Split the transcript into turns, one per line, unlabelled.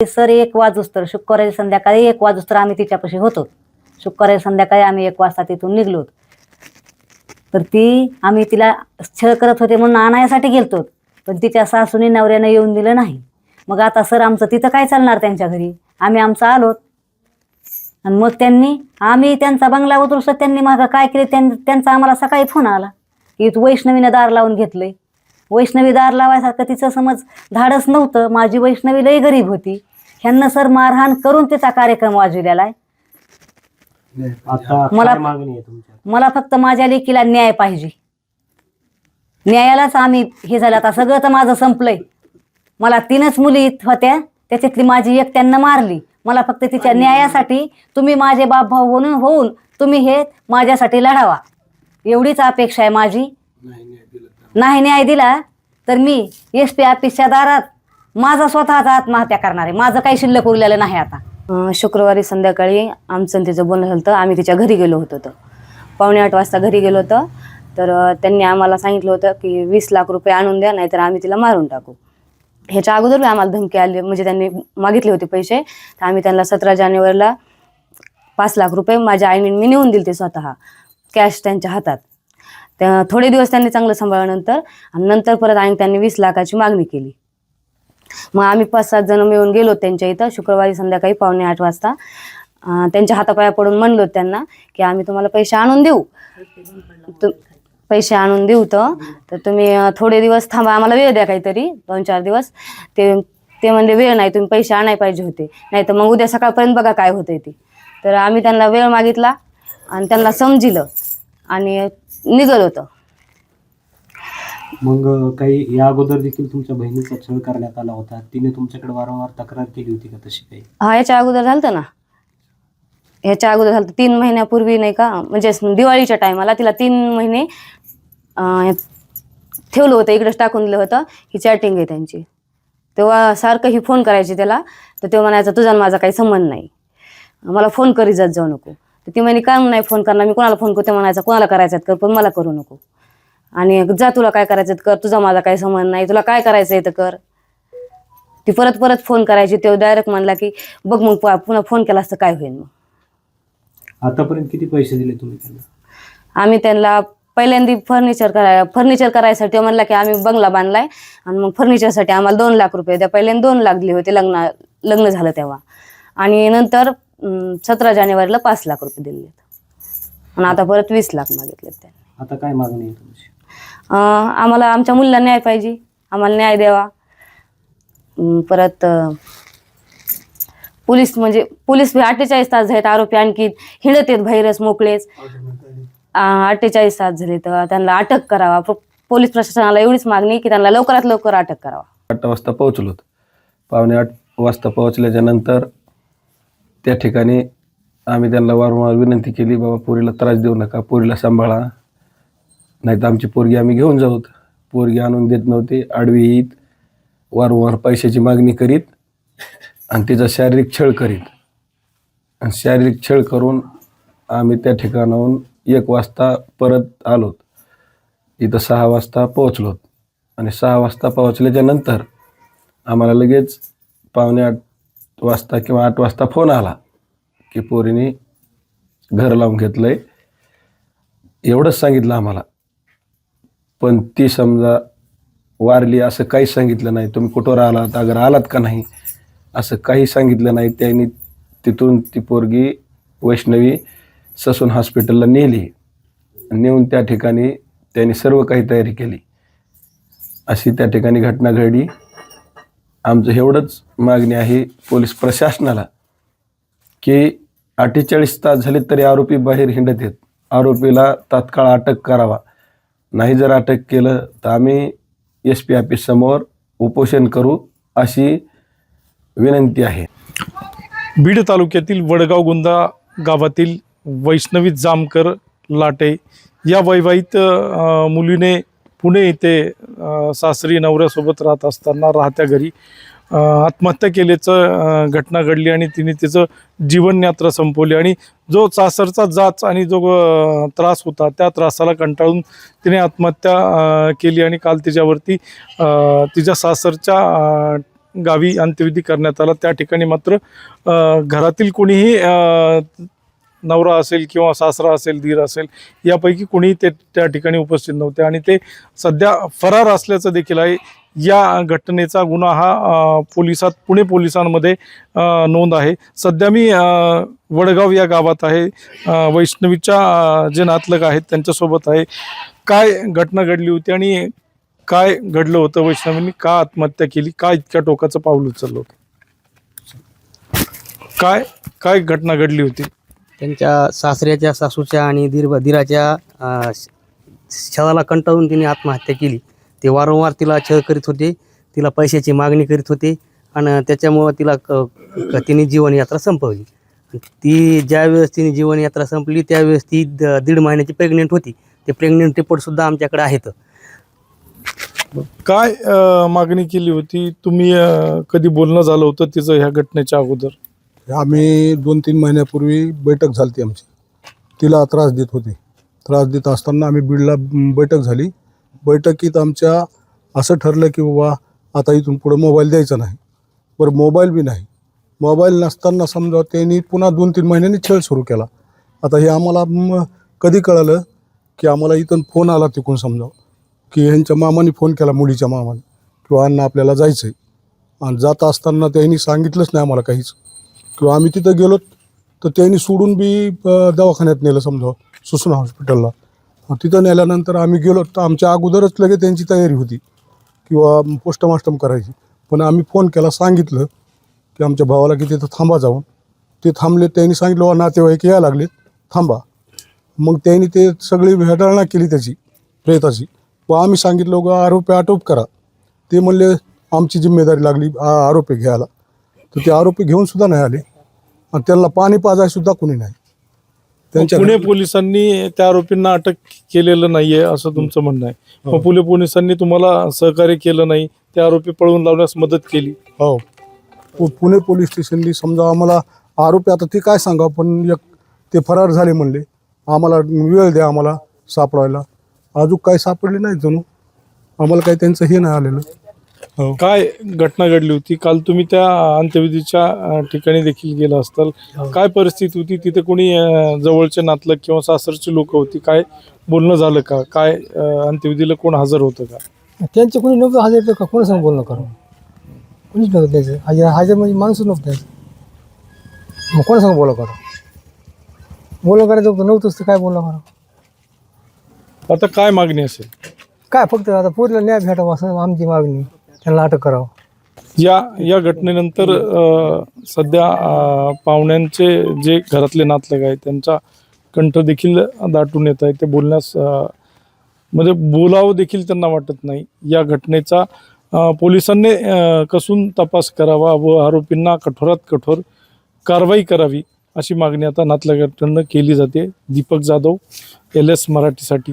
Sir 1 वाजूस्तर शुक्रवारी संध्याकाळी 1 वाजूस्तर आम्ही तिच्यापाशी होतो. शुक्रवारी संध्याकाळी आम्ही 1 वाजता तिथून निघलो. तर आम्ही तिला छळ करत होते म्हणून आणायसाठी गेलतो, पण तिच्या सासूने नवऱ्यानं येऊन दिलं नाही. मग आता सर आमचं तिथं काय चालणार त्यांच्या घरी? आम्ही आमचं आलोत. आणि मग आम्ही त्यांचा बंगला उतरूस त्यांनी मागं काय केले, त्यांचा आम्हाला सकाळी फोन आला की वैष्णवीनं दार लावून घेतलंय. वैष्णवी दार लावायसारखं तिचं समज धाडस नव्हतं. माझी वैष्णवी लई गरीब होती. ह्यांना सर मारहाण करून तिचा कार्यक्रम वाजविलेला आहे. मला फक्त माझ्या लेकीला न्याय पाहिजे. न्यायालाच आम्ही हे झालं. आता सगळं तर माझं संपलंय. मला 3च मुली होत्या, त्याच्यातली माझी एक त्यांना मारली. मला फक्त तिच्या न्यायासाठी तुम्ही माझे बाप भाऊ होऊन तुम्ही हे माझ्यासाठी लढावा, एवढीच अपेक्षा आहे माझी. नाही न्याय दिला तर मी SP ऑफिसच्या दारात माझा स्वतःचा आत्महत्या करणार आहे. माझं काही शिल्लक उरलेलं नाही आता.
शुक्रवारी संध्याकाळी आमचं तिचं बोलणं झालं होतं. आम्ही तिच्या घरी गेलो होतो. तर 7:45 वाजता घरी गेलो होतो. तर त्यांनी आम्हाला सांगितलं होतं की 20 लाख रुपये आणून द्या, नाहीतर आम्ही तिला मारून टाकू. ह्याच्या अगोदर आम्हाला धमकी आली, म्हणजे त्यांनी मागितले होते पैसे. तर आम्ही त्यांना 17 जानेवारीला 5 लाख रुपये माझ्या आईने मी नेऊन दिले ते स्वतः कॅश त्यांच्या हातात. थोडे दिवस त्यांनी चांगलं सांभाळल्यानंतर आणि नंतर परत त्यांनी 20 लाखाची मागणी केली. मग आम्ही 5-7 जण मिळून गेलो त्यांच्या इथं शुक्रवारी संध्याकाळी 7:45 वाजता. त्यांच्या हातापाया पडून म्हणलो त्यांना की आम्ही तुम्हाला पैसे आणून देऊ, तर तुम्ही थोडे दिवस थांबा, आम्हाला वेळ द्या, काहीतरी 2-4 दिवस. ते म्हणले वेळ नाही, तुम्ही पैसे आणाय पाहिजे होते, नाही तर मग उद्या सकाळपर्यंत बघा काय होतंय ते. तर आम्ही त्यांना वेळ मागितला आणि त्यांना समजिलं आणि निघालो होतं.
मग काही या अगोदर देखील तुमच्या बहिणीचा छळ करण्यात आला होता, तिने तुमच्याकडे वारंवार तक्रार केली होती का तशी काही?
ह्याच्या अगोदर झालं ना, 3 महिन्यापूर्वी नाही का, म्हणजे दिवाळीच्या टायमाला तिला 3 महिने ठेवलं होतं, इकडेच टाकून दिलं होतं ही चॅटिंग आहे त्यांची. तेव्हा सारखं ही फोन करायची त्याला, तर तेव्हा म्हणायचं तुझा माझा काही संबंध नाही, मला फोन करीत जाऊ नको. तर ती म्हणे काय नाही फोन करणार, मी कोणाला फोन करते म्हणायचा, कोणाला करायचं कर पण मला करू नको. आणि जा तुला काय करायचं कर, तुझा माझा काही संबंध नाही, तुला काय करायचं तर कर. ती परत फोन करायची. तो डायरेक्ट म्हणला की बघ मग पुन्हा फोन केला असतं काय होईल. मग
आतापर्यंत किती पैसे दिले तुम्ही त्यांना?
आम्ही त्यांना पहिल्यांदा फर्निचर करायसाठी म्हणला की आम्ही बंगला बांधलाय आणि मग फर्निचरसाठी आम्हाला 2 लाख रुपये द्या. पहिल्यांदा 2 लाख दिले होते लग्न झालं तेव्हा. आणि नंतर 17 जानेवारीला 5 लाख रुपये दिले आणि आता परत 20 लाख मागितले त्यांनी.
आता काय मागणी आहे तुमची?
आम्हाला आमच्या मुलीला न्याय पाहिजे, आम्हाला न्याय द्यावा. परत पोलीस 48 तास झालेत, आरोपी आणखी हिंडत आहेत बाहेरच मोकळेच. 48 तास झाले, तर त्यांना अटक करावा. पोलीस प्रशासनाला एवढीच मागणी की त्यांना लवकरात लवकर अटक करावा.
8 वाजता पोहोचलो. 7:45 वाजता पोहोचल्याच्या नंतर त्या ठिकाणी आम्ही त्यांना वारंवार विनंती केली, बाबा पोरीला त्रास देऊ नका, पोरीला सांभाळा, नाही तर आमची पोरगी आम्ही घेऊन जाऊत. पोरगी आणून देत नव्हते, आडवी येत, वारंवार पैशाची मागणी करीत आणि तिचा शारीरिक छळ करीत. आणि शारीरिक छळ करून आम्ही त्या ठिकाणाहून 1 वाजता परत आलोत. इथं 6 वाजता पोहोचलोत. आणि 6 वाजता पोहोचल्याच्या नंतर आम्हाला लगेच 7:45 वाजता किंवा 8 वाजता फोन आला की पोरीने घर लावून घेतलंय. एवढंच सांगितलं आम्हाला. पण ती समजा वारली असं काहीच सांगितलं नाही. तुम्ही कुठवर आलात, अगर आलात का नाही असं काही सांगितलं नाही. त्यांनी तिथून ती पोरगी वैष्णवी ससून हॉस्पिटलला नेली. नेऊन त्या ठिकाणी त्यांनी सर्व काही तयारी केली. अशी त्या ठिकाणी घटना घडली. आमचं एवढंच मागणी आहे पोलीस प्रशासनाला की 48 तास झाले तरी आरोपी बाहेर हिंडत आहेत, आरोपीला तात्काळ अटक करावा. नाही जर अटक केलं तर आम्ही SP ऑफिस समोर उपोषण करू अशी विनंती आहे.
बीड तालुक्यातील वडगाव-गुंदा गावातील वैष्णवी जामकर लाटे या वैवाहित मुलीने पुणे येथे सासरी नवऱ्यासोबत राहत असताना राहत्या घरी आत्महत्या केल्याचं घटना घडली आणि तिने तिचं जीवनयात्रा संपवली. आणि जो सासरचा जाच आणि जो त्रास होता त्या त्रासाला कंटाळून तिने आत्महत्या केली. आणि काल तिच्यावरती तिच्या सासरच्या गावी अंत्यविधी करण्यात आला. त्या ठिकाणी मात्र घरातील कोणीही नवरा असेल किंवा सासरा असेल, दीर असेल, यापैकी कोणीही त्या ठिकाणी उपस्थित नव्हते आणि ते सध्या फरार असल्याचं देखील आहे. या घटनेचा गुन्हा हा पुणे पोलिसांमध्ये नोंद आहे. सध्या मी वडगाव या गावात आहे. वैष्णवीच्या जे नातलग आहेत त्यांच्यासोबत आहे. काय घटना घडली होती आणि काय घडलं होतं? वैष्णवींनी का आत्महत्या केली? का इतक्या टोकाचं पाऊल उचललं होतं? काय घटना घडली होती?
त्यांच्या सासऱ्याच्या, सासूच्या आणि दिराच्या छळाला कंटाळून तिने आत्महत्या केली. ते वारंवार तिला छळ करीत होते, तिला पैशाची मागणी करीत होते आणि त्याच्यामुळं तिने जीवनयात्रा संपवली. ती ज्यावेळेस तिने जीवनयात्रा संपली त्यावेळेस ती 1.5 महिन्याची प्रेग्नेंट होती. ते प्रेग्नेंट रिपोर्टसुद्धा आमच्याकडे आहेत.
काय मागणी केली होती तुम्ही? कधी बोलणं झालं होतं तिचं ह्या घटनेच्या अगोदर?
आम्ही 2-3 महिन्यापूर्वी बैठक झाली ती आमची. तिला त्रास देत होते. त्रास देत असताना आम्ही बीडला बैठक झाली. बैठकीत आमच्या असं ठरलं की बाबा आता इथून पुढं मोबाईल द्यायचा नाही. बरं, मोबाईल बी नाही. मोबाईल नसताना समजा त्यांनी पुन्हा 2-3 महिन्यांनी छळ सुरू केला. आता हे आम्हाला कधी कळालं की आम्हाला इथून फोन आला तिकडून समजा की ह्यांच्या मामाने फोन केला, मुलीच्या मामाने, किंवा अण्णा आपल्याला जायचं आहे. आणि जात असताना त्यांनी सांगितलंच नाही आम्हाला काहीच. किंवा आम्ही तिथं गेलो तर त्यांनी सोडून बी दवाखान्यात नेलं समजा, सुसना हॉस्पिटलला. तिथं नेल्यानंतर आम्ही गेलो तर आमच्या अगोदरच लगेच त्यांची तयारी होती किंवा पोस्टमार्टम करायची. पण आम्ही फोन केला, सांगितलं की आमच्या भावाला की तिथं थांबा जाऊन. ते थांबले. त्यांनी सांगितलं नातेवाईक यायला लागले, थांबा. मग त्यांनी ते सगळी हेटाळणा केली त्याची, प्रेताची. व आम्ही सांगितलं ग आरोपी आटोप करा. ते म्हणले आमची जिम्मेदारी लागली आरोपी घ्यायला. तर ते आरोपी घेऊन सुद्धा नाही आले आणि त्यांना पाणी पाजाय सुद्धा कोणी नाही.
पुणे पोलिसांनी त्या आरोपींना अटक केलेलं नाहीये असं तुमचं म्हणणं आहे? मग पुणे पोलिसांनी तुम्हाला सहकार्य केलं नाही, ते आरोपी पळवून लावण्यास मदत केली?
हो, पुणे पोलीस स्टेशननी समजा आम्हाला आरोपी, आता ते काय सांगा, पण ते फरार झाले म्हणले. आम्हाला वेळ द्या आम्हाला सापडायला. अजून काही सापडले नाही जणू. आम्हाला काही त्यांचं हे नाही आलेलं. हो.
काय घटना घडली होती काल? तुम्ही त्या अंत्यविधीच्या ठिकाणी देखील गेला असताल. काय परिस्थिती होती तिथे? कोणी जवळचे नातलग किंवा सासरची लोक होती? काय बोलणं झालं का? काय अंत्यविधीला कोण हजर होतं का?
त्यांचे कोणी नव्हतं हजर. तर कोणासंग बोलणं करा? कोणीच नव्हतं त्याचं हजर म्हणजे माणूसच नव्हतं त्याचं. मग कोणासंग बोला करा? बोलणं करायचं होतं, नव्हतंच तर काय बोलणं करा?
आता काय मागणी असेल?
काय फक्त आता पोरीला न्याय भेटावा असं आमची मागणी. त्यांना अटक करावं.
या घटनेनंतर सध्या पाहुण्यांचे जे घरातले नातलग आहेत त्यांचा कंठ देखील दाटून येत आहे. ते बोलण्यास म्हणजे बोलावं देखील त्यांना वाटत नाही. या घटनेचा पोलिसांनी कसून तपास करावा व आरोपींना कठोरात कठोर कारवाई करावी अशी मागणी आता नातलगांकडून केली जाते. दीपक जाधव, LS मराठीसाठी